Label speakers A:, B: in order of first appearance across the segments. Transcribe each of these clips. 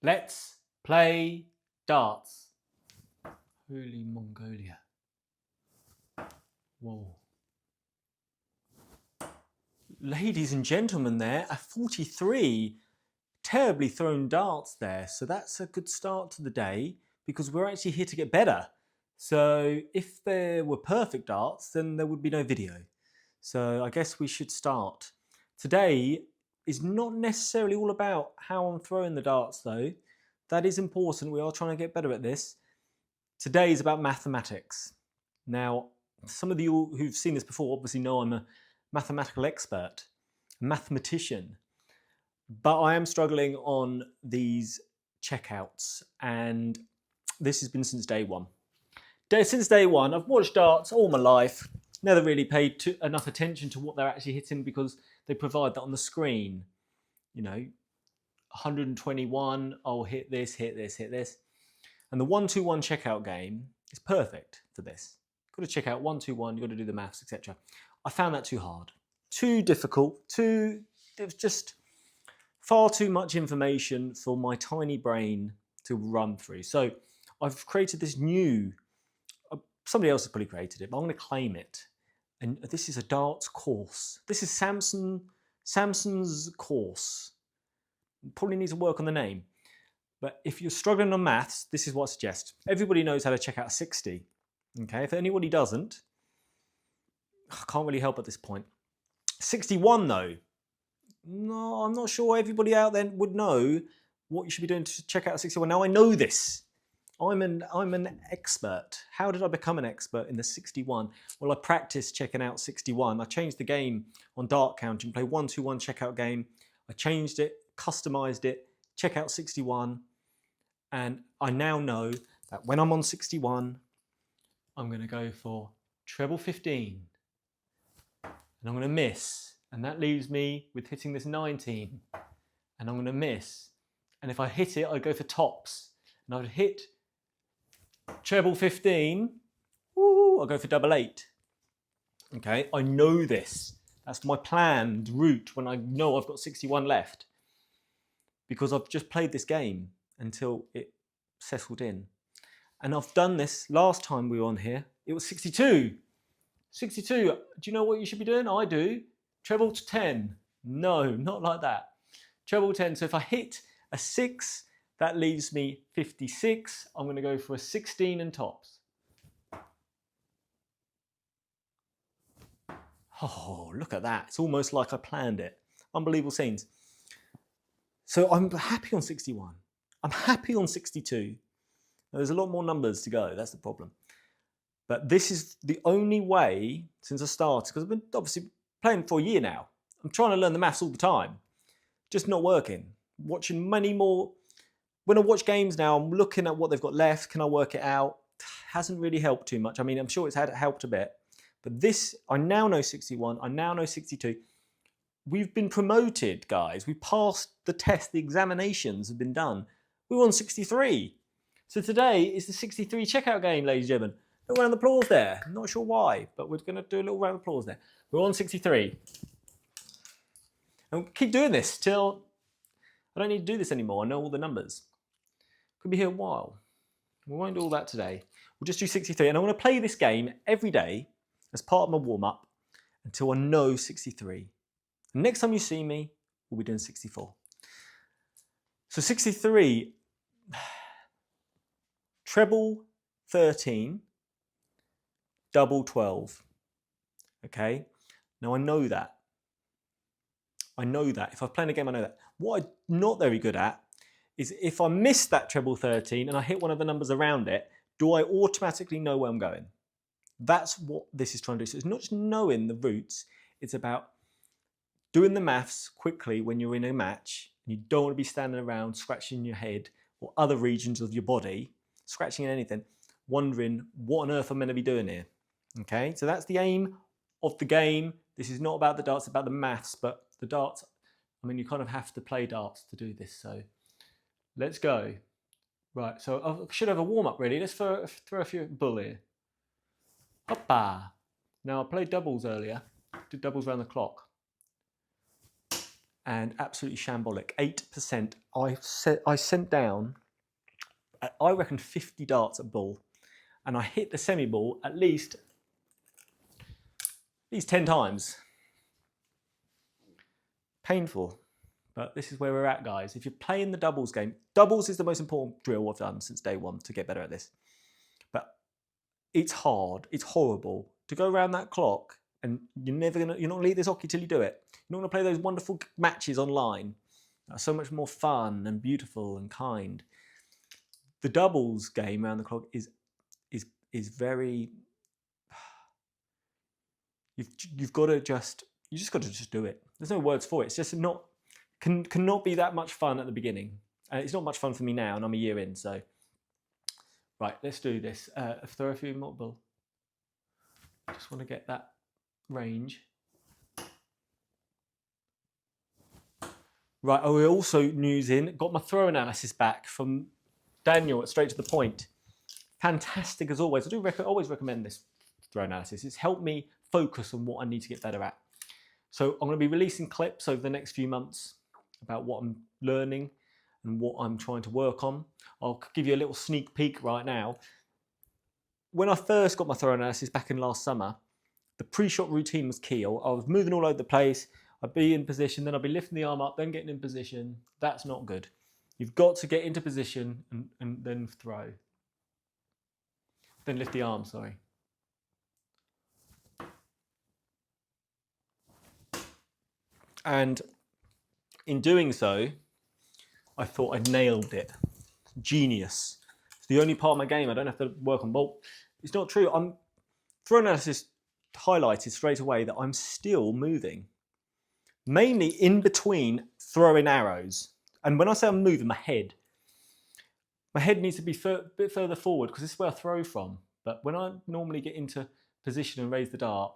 A: Let's play darts. Holy Mongolia. Whoa. Ladies and gentlemen, there are 43 terribly thrown darts there. So that's a good start to the day because we're actually here to get better. So if there were perfect darts, then there would be no video. So I guess we should start. Today is not necessarily all about how I'm throwing the darts though. That is important. We are trying to get better at this. Today is about mathematics. Now, some of you who've seen this before obviously know I'm a mathematical expert, a mathematician, but I am struggling on these checkouts, and this has been since day one. Since day one, I've watched darts all my life, never really paid enough attention to what they're actually hitting because they provide that on the screen. You know, 121, I'll hit this, hit this, hit this. And the 1-2-1 checkout game is perfect for this. You've got to check out 1-2-1, you've got to do the maths, etc. I found that too hard, too difficult, it was just far too much information for my tiny brain to run through. So I've created this new, somebody else has probably created it, but I'm going to claim it. And this is a darts course. This is Samson's course. Probably need to work on the name. But if you're struggling on maths, this is what I suggest. Everybody knows how to check out 60. Okay, if anybody doesn't, I can't really help at this point. 61 though, no, I'm not sure everybody out there would know what you should be doing to check out 61. Now I know this. I'm an expert. How did I become an expert in the 61? Well, I practiced checking out 61. I changed the game on DartCounter and play 1-2-1 checkout game. I changed it, customized it, check out 61. And I now know that when I'm on 61, I'm going to go for treble 15. And I'm going to miss. And that leaves me with hitting this 19. And I'm going to miss. And if I hit it, I go for tops. And I would hit treble 15. Woo, I'll go for double 8. Okay, I know this. That's my planned route when I know I've got 61 left. Because I've just played this game until it settled in. And I've done this last time we were on here. It was 62. 62. Do you know what you should be doing? I do. Treble to 10. No, not like that. Treble 10. So if I hit a 6, that leaves me 56. I'm going to go for a 16 and tops. Oh, look at that. It's almost like I planned it. Unbelievable scenes. So I'm happy on 61. I'm happy on 62. Now, there's a lot more numbers to go. That's the problem. But this is the only way since I started, because I've been obviously playing for a year now. I'm trying to learn the maths all the time. Just not working. Watching many more. When I watch games now, I'm looking at what they've got left. Can I work it out? Hasn't really helped too much. I mean, I'm sure it's helped a bit. But this, I now know 61. I now know 62. We've been promoted, guys. We passed the test. The examinations have been done. We won 63. So today is the 63 checkout game, ladies and gentlemen. A little round of applause there. I'm not sure why, but we're going to do a little round of applause there. We're on 63. And we'll keep doing this till I don't need to do this anymore. I know all the numbers. Could be here a while. We won't do all that today. We'll just do 63. And I want to play this game every day as part of my warm-up until I know 63. And next time you see me, we'll be doing 64. So 63, treble 13, double 12. Okay? Now I know that. I know that. If I've played a game, I know that. What I'm not very good at is if I miss that treble 13 and I hit one of the numbers around it, do I automatically know where I'm going? That's what this is trying to do. So it's not just knowing the routes, it's about doing the maths quickly when you're in a match. You don't want to be standing around scratching your head or other regions of your body, scratching anything, wondering what on earth I'm meant to be doing here. Okay, so that's the aim of the game. This is not about the darts, it's about the maths, but the darts, I mean, you kind of have to play darts to do this. So let's go. Right, so I should have a warm-up really. Let's throw a few bull here. Hoppa. Now I played doubles earlier, did doubles around the clock. and absolutely shambolic. 8%. I sent down, I reckon, 50 darts at ball, and I hit the semi-ball at least 10 times. Painful. But this is where we're at, guys. If you're playing the doubles game, doubles is the most important drill I've done since day one to get better at this. But it's hard, it's horrible to go around that clock, and you're not gonna leave this hockey till you do it. You're not gonna play those wonderful matches online. That are so much more fun and beautiful and kind. The doubles game around the clock is very. You just got to just do it. There's no words for it. It's just not. Cannot be that much fun at the beginning. It's not much fun for me now, and I'm a year in, so. Right, let's do this. Throw a few multiple. Just want to get that range. Right, we're also news in. Got my throw analysis back from Daniel at Straight to the Point. Fantastic as always. I do always recommend this throw analysis. It's helped me focus on what I need to get better at. So I'm going to be releasing clips over the next few months about what I'm learning and what I'm trying to work on. I'll give you a little sneak peek right now. When I first got my throw analysis back in last summer, the pre-shot routine was key. I was moving all over the place. I'd be in position, then I'd be lifting the arm up, then getting in position. That's not good. You've got to get into position and then throw. Then lift the arm, sorry. And in doing so, I thought I'd nailed it. Genius. It's the only part of my game I don't have to work on. Well, it's not true. Throw analysis highlighted straight away that I'm still moving. Mainly in between throwing arrows. And when I say I'm moving, my head needs to be a bit further forward because this is where I throw from. But when I normally get into position and raise the dart,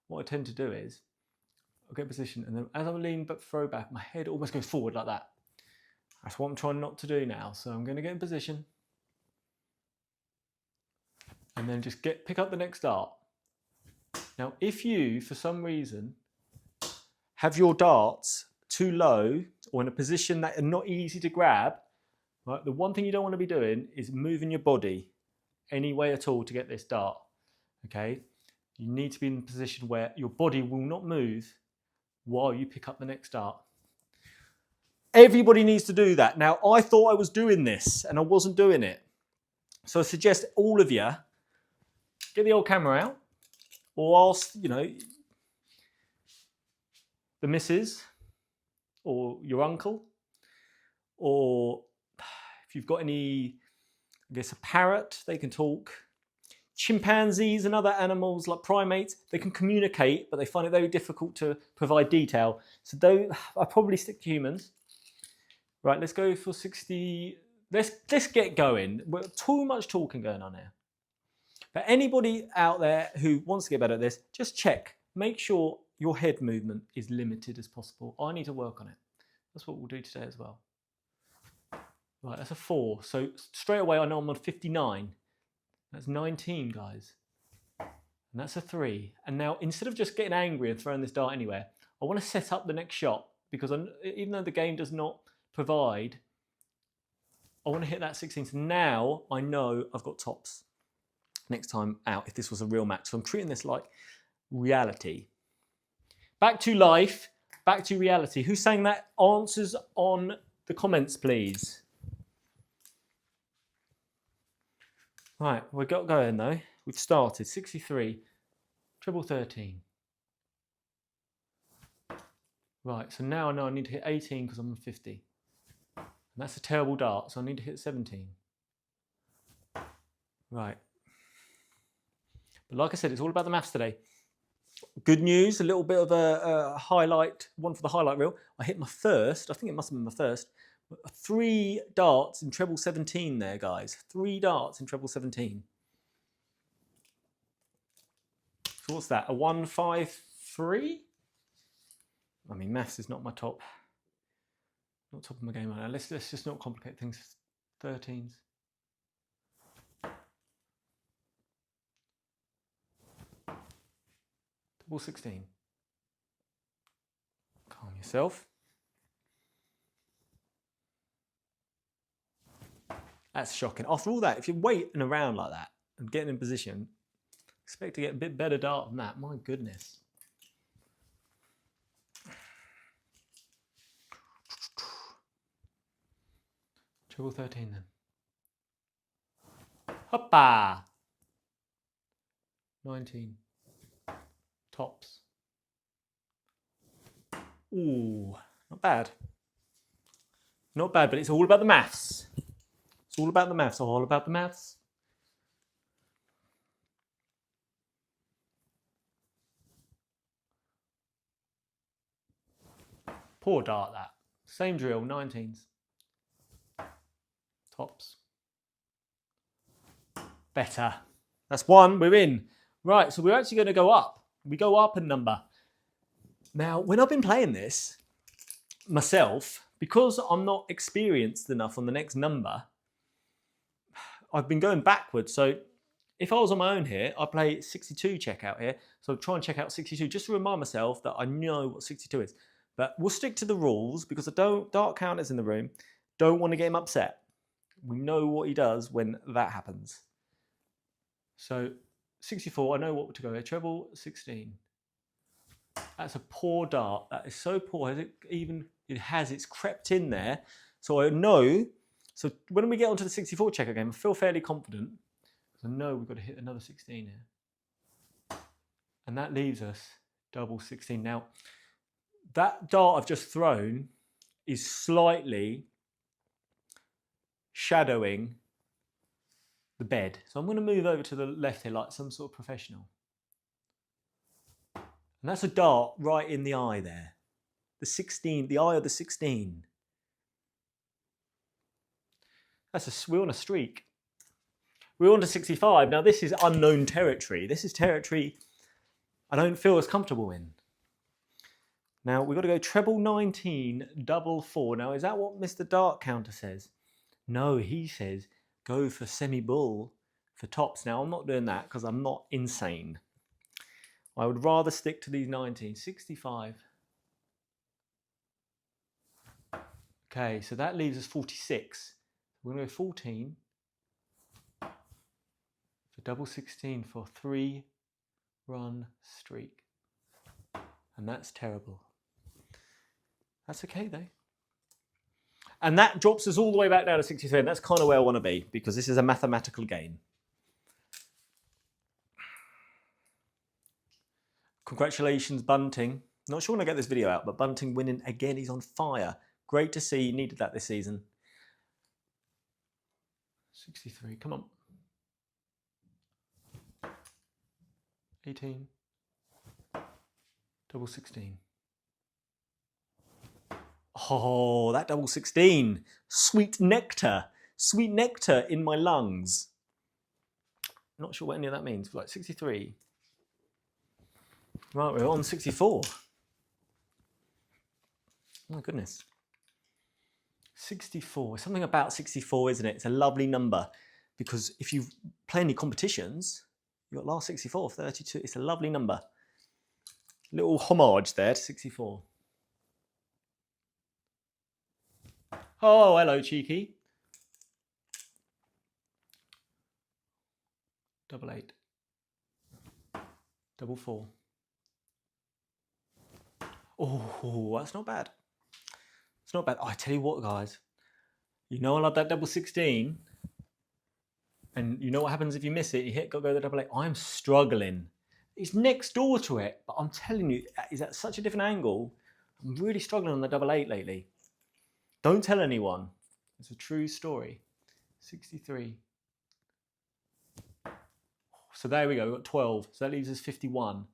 A: what I tend to do is I'll get position, and then as I lean but throw back, my head almost goes forward like that. That's what I'm trying not to do now. So I'm going to get in position, and then just pick up the next dart. Now, if you, for some reason, have your darts too low or in a position that are not easy to grab, right, the one thing you don't want to be doing is moving your body any way at all to get this dart. Okay, you need to be in a position where your body will not move while you pick up the next dart. Everybody needs to do that. Now, I thought I was doing this and I wasn't doing it. So I suggest all of you get the old camera out, or ask, the missus or your uncle, or if you've got any, I guess, a parrot, they can talk. Chimpanzees and other animals like primates, they can communicate, but they find it very difficult to provide detail. So I'll probably stick to humans. Right, let's go for 60. Let's get going. We're too much talking going on here. But anybody out there who wants to get better at this, just check. Make sure your head movement is limited as possible. I need to work on it. That's what we'll do today as well. Right, that's a 4. So straight away I know I'm on 59. That's 19, guys. And that's a 3. And now, instead of just getting angry and throwing this dart anywhere, I want to set up the next shot, because even though the game does not provide, I want to hit that 16. So now I know I've got tops next time out if this was a real match. So I'm treating this like reality. Back to life, back to reality. Who's saying that? Answers on the comments, please. Right, we got going though. We've started 63, treble 13. Right, so now I know I need to hit 18 because I'm on 50. And that's a terrible dart, so I need to hit 17. Right. But like I said, it's all about the maths today. Good news, a little bit of a highlight, one for the highlight reel. I hit my first, I think it must have been my first, 3 darts in treble 17 there, guys. 3 darts in treble 17. So what's that? A 153? I mean, maths is not my top of my game right now. Let's just not complicate things. 13s. Double 16. Calm yourself. That's shocking. After all that, if you're waiting around like that and getting in position, expect to get a bit better dart than that. My goodness. Treble 13 then. Hoppa! 19. Tops. Ooh, not bad. Not bad, but it's all about the maths. It's all about the maths, all about the maths. Poor dart, that. Same drill, 19s. Tops. Better. That's one, we're in. Right, so we're actually going to go up. We go up a number. Now, when I've been playing this myself, because I'm not experienced enough on the next number, I've been going backwards. So if I was on my own here, I'd play 62 checkout here. So I'll try and check out 62 just to remind myself that I know what 62 is. But we'll stick to the rules because I don't, DartCounter's in the room, don't want to get him upset. We know what he does when that happens. So 64, I know what to go here. Treble 16. That's a poor dart. That is so poor. It's crept in there. So I know. So when we get onto the 64 checker game, I feel fairly confident. I know we've got to hit another 16 here. And that leaves us double 16. Now, that dart I've just thrown is slightly shadowing the bed. So I'm going to move over to the left here like some sort of professional. And that's a dart right in the eye there. The 16, the eye of the 16. We're on a streak. We're on to 65. Now this is unknown territory. This is territory I don't feel as comfortable in. Now we've got to go treble 19, double 4. Now is that what Mr. DartCounter says? No, he says go for semi-bull for tops. Now I'm not doing that because I'm not insane. I would rather stick to these 19. 65. Okay, so that leaves us 46. We're going to go 14 for double 16 for 3-run streak. And that's terrible. That's okay though. And that drops us all the way back down to 63. And that's kind of where I want to be because this is a mathematical game. Congratulations, Bunting. Not sure when I get this video out, but Bunting winning again. He's on fire. Great to see. He needed that this season. 63. Come on. 18. Double 16. Oh, that double 16. Sweet nectar. Sweet nectar in my lungs. Not sure what any of that means. Like 63. Right, we're on 64. Oh my goodness. 64. Something about 64, isn't it? It's a lovely number because if you play any competitions, you've got last 64, 32. It's a lovely number. Little homage there to 64. Oh, hello, cheeky. Double 8. Double 4. Oh, that's not bad. It's not bad. Oh, I tell you what, guys. You know I love that double 16. And you know what happens if you miss it? You hit, go the double 8. I'm struggling. It's next door to it, but I'm telling you, is at such a different angle. I'm really struggling on the double 8 lately. Don't tell anyone. It's a true story. 63. So there we go, we've got 12. So that leaves us 51.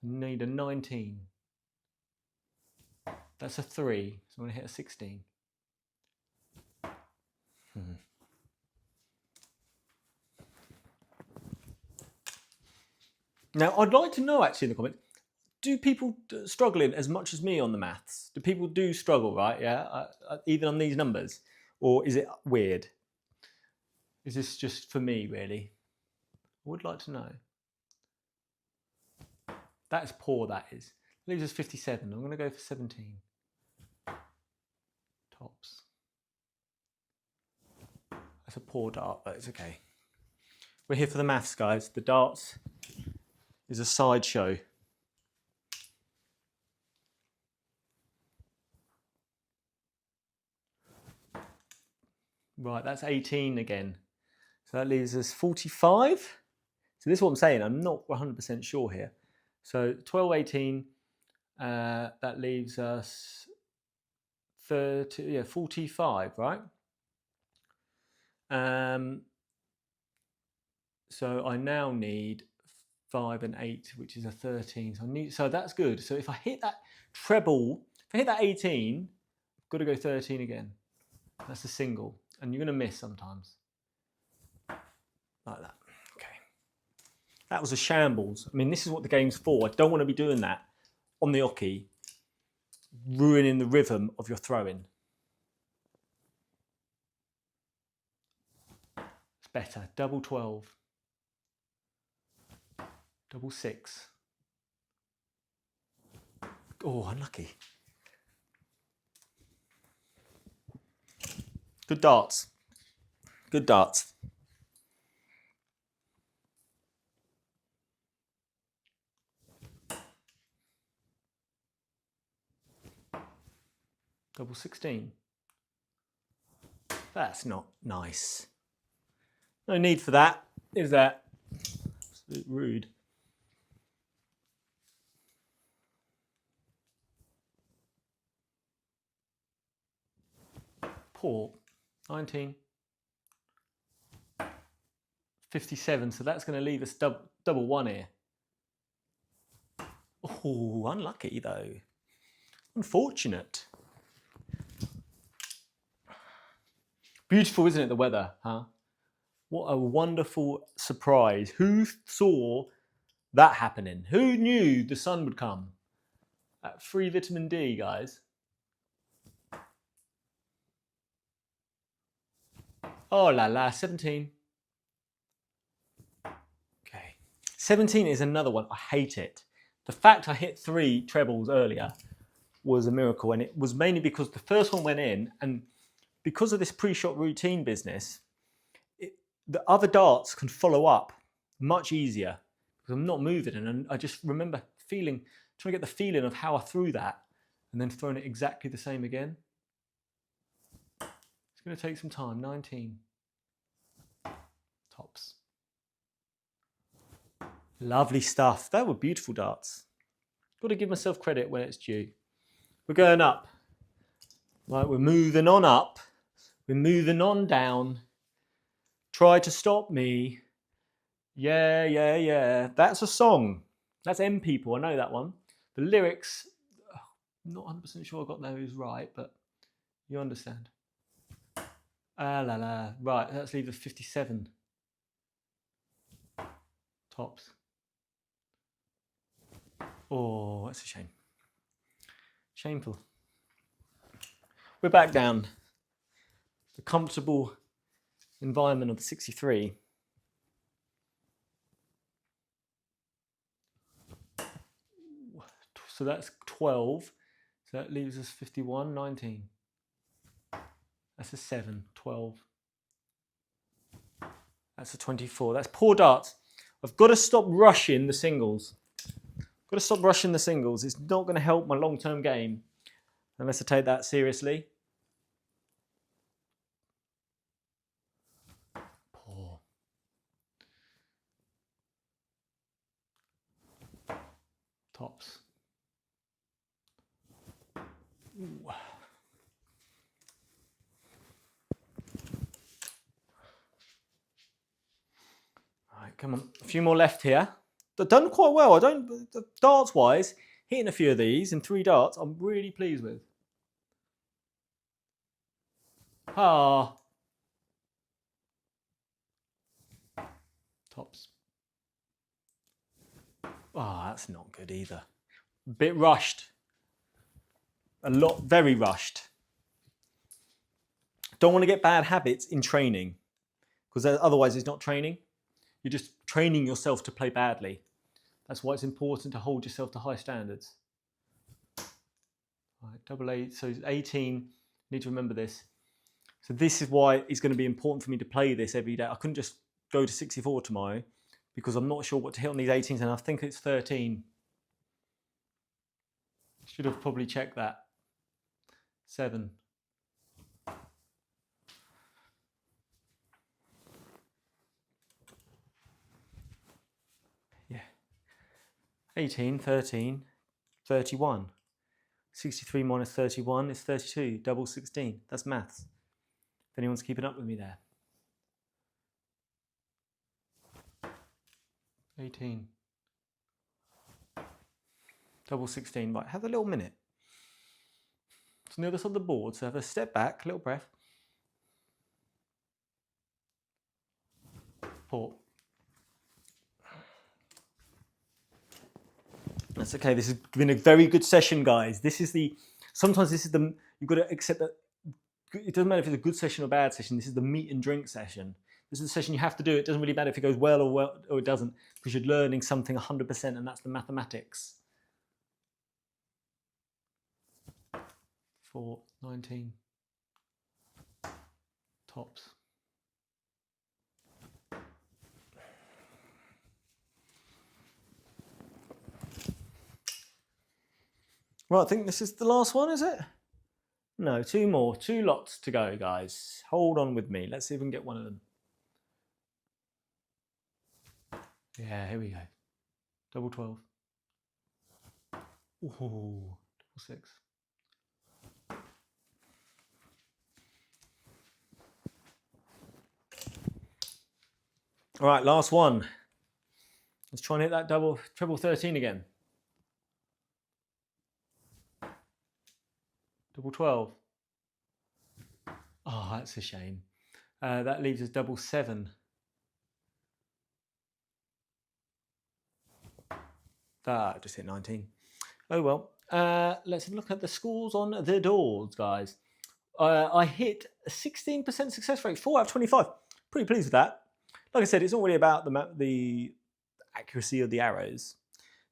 A: We need a 19. That's a 3. So I'm going to hit a 16. Now, I'd like to know actually in the comments, do people struggling as much as me on the maths? Do people do struggle, right? Yeah, even on these numbers? Or is it weird? Is this just for me, really? I would like to know. That is poor, that is. Leaves us 57. I'm going to go for 17. Tops. That's a poor dart, but it's okay. We're here for the maths, guys. The darts is a sideshow. Right, that's 18 again. So that leaves us 45. So this is what I'm saying. I'm not 100% sure here. So 12, 18, that leaves us 45, right? So I now need 5 and 8, which is a 13. So that's good. So if I hit that treble, if I hit that 18, I've got to go 13 again. That's a single. And you're going to miss sometimes. Like that. Okay. That was a shambles. I mean, this is what the game's for. I don't want to be doing that on the oche, ruining the rhythm of your throwing. It's better. Double 12. Double 6. Oh, unlucky. Good darts. Good darts. Double 16. That's not nice. No need for that, is that? Absolute rude. Poor. 19. 57, so that's going to leave us double 1 here. Oh, unlucky though. Unfortunate. Beautiful, isn't it, the weather, huh? What a wonderful surprise. Who saw that happening? Who knew the sun would come? Free vitamin D, guys. Oh la la, 17. Okay. 17 is another one. I hate it. The fact I hit 3 trebles earlier was a miracle, and it was mainly because the first one went in, and because of this pre-shot routine business, the other darts can follow up much easier because I'm not moving, and I just remember trying to get the feeling of how I threw that and then throwing it exactly the same again. It's going to take some time. 19. Tops. Lovely stuff. That were beautiful darts. Got to give myself credit when it's due. We're going up. Right, we're moving on up. We're moving on down. Try to stop me. Yeah, yeah, yeah. That's a song. That's M People. I know that one. The lyrics, I'm not 100% sure I got those right, but you understand. Ah la la. Right, let's leave the 57. Tops. Oh, that's a shame. Shameful. We're back down. The comfortable environment of the 63. So that's 12. So that leaves us 51, 19. That's a 7, 12. That's a 24. That's poor darts. I've got to stop rushing the singles. Got to stop rushing the singles. It's not going to help my long-term game unless I take that seriously. Poor. Tops. Ooh. Right, come on. A few more left here. They've done quite well. Darts-wise, hitting a few of these in 3 darts, I'm really pleased with. Ah. Tops. Oh, that's not good either. A bit rushed. Very rushed. Don't want to get bad habits in training, because otherwise it's not training. You're just training yourself to play badly. That's why it's important to hold yourself to high standards. All right, double 8, so 18, need to remember this. So this is why it's going to be important for me to play this every day. I couldn't just go to 64 tomorrow because I'm not sure what to hit on these 18s, and I think it's 13. Should have probably checked that. 7. Yeah. 18, 13, 31. 63 minus 31 is 32. Double 16. That's maths. If anyone's keeping up with me there. 18. Double 16. Right, have a little minute. It's on the other side of the board, so have a step back, little breath. Port. That's okay. This has been a very good session, guys. Sometimes this is you've got to accept that it doesn't matter if it's a good session or a bad session. This is the meat and drink session. This is the session you have to do. It doesn't really matter if it goes well or it doesn't, because you're learning something 100%, and that's the mathematics. 4, 19. Tops. Right, I think this is the last one, is it? No, 2 more. 2 lots to go, guys. Hold on with me. Let's see if we can get one of them. Yeah, here we go. Double 12. Ooh, double 6. All right, last one. Let's try and hit that treble 13 again. Double 12. Oh, that's a shame. That leaves us double 7. Just hit 19. Oh well. Let's look at the scores on the doors, guys. I hit a 16% success rate, 4 out of 25. Pretty pleased with that. Like I said, it's not really about the accuracy of the arrows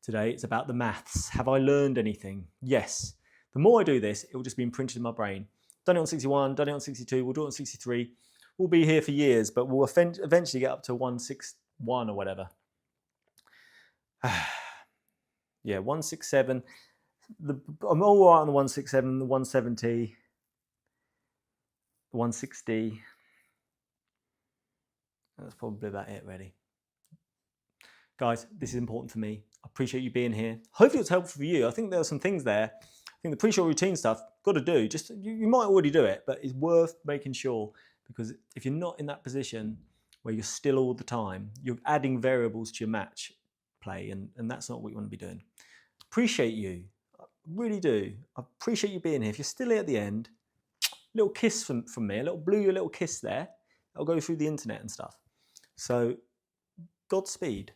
A: today. It's about the maths. Have I learned anything? Yes. The more I do this, it will just be imprinted in my brain. Done it on 61, done it on 62, we'll do it on 63. We'll be here for years, but we'll eventually get up to 161 or whatever. Yeah, 167. I'm all right on the 167, the 170, the 160. That's probably about it, really. Guys, this is important for me. I appreciate you being here. Hopefully it's helpful for you. I think there are some things there. I think the pre-shot routine stuff, got to do. Just you might already do it, but it's worth making sure, because if you're not in that position where you're still all the time, you're adding variables to your match play, and that's not what you want to be doing. Appreciate you. I really do. I appreciate you being here. If you're still here at the end, little kiss from me, a little kiss there. I'll go through the internet and stuff. So, Godspeed.